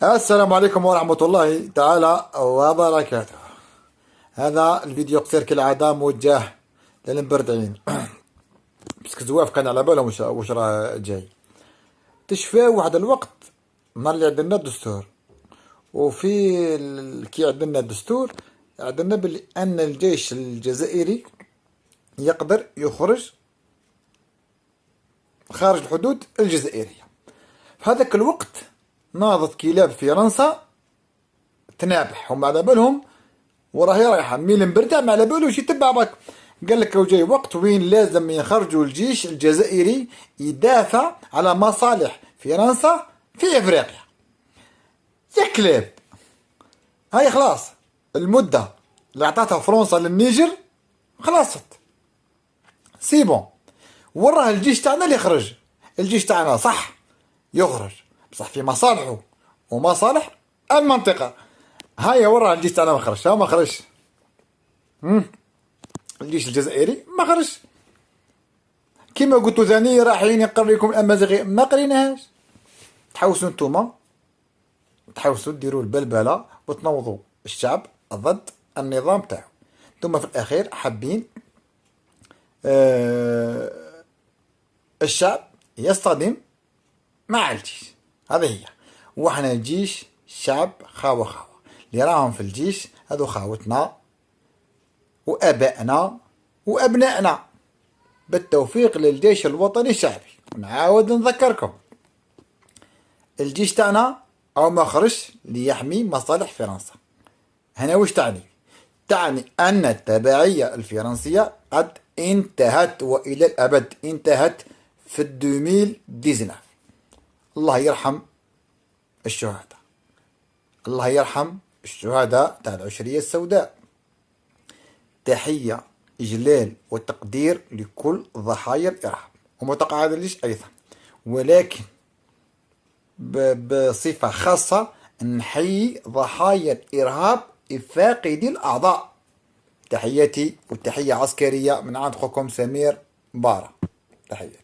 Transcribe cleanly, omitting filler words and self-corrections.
السلام عليكم ورحمة الله تعالى وبركاته. هذا الفيديو قصير كالعادة موجه للمبردعين باسكو زواف كان على بالهم واش راه جاي. تشفى واحد الوقت نهار اللي عندنا الدستور، وفي كي عندنا الدستور عندنا بلي أن الجيش الجزائري يقدر يخرج خارج الحدود الجزائرية. في هذاك الوقت ناضت كلاب فرنسا تنابح، هم على بالهم وراهي رايحه ميل مبردع، ما على بالوش يتبع باك. قال لك جاي وقت وين لازم يخرجوا الجيش الجزائري يدافع على مصالح فرنسا في افريقيا. يا كلاب، هاي خلاص المده اللي عطاتها فرنسا للنيجر خلصت، سي بون. وراه الجيش تاعنا اللي يخرج. الجيش تاعنا صح يخرج، بصح في مصالحه ومصالح المنطقة. هيا وراه الجيش تاعنا ما خرجش، ما خرجش. الجيش الجزائري ما خرجش. كيما قلتو ثاني رايحين يقريكم الأمازيغي، ما قريناهاش. تحوسوا نتوما، تحوسوا ديروا البلبلة وتنوضوا الشعب ضد النظام تاعو. ثم في الأخير حابين الشعب يصطدم مع الجيش. هذا هي. وحنا الجيش شعب خاوة خاوة، اللي راهم في الجيش هذو خاوتنا وابائنا وابنائنا، بالتوفيق للجيش الوطني الشعبي. نعاود نذكركم، الجيش تاعنا او ما خرجش ليحمي مصالح فرنسا. هنا وش تعني؟ تعني ان التبعية الفرنسية قد انتهت والى الابد انتهت في 2019. الله يرحم الشهداء، الله يرحم الشهداء تاع العشرية السوداء. تحية إجلال وتقدير لكل ضحايا الإرهاب، ومتقاعدين أيضا، ولكن بصفة خاصة نحيي ضحايا الإرهاب فاقدي الأعضاء. تحياتي وتحية عسكرية من عند أخوكم سمير بارة. تحياتي.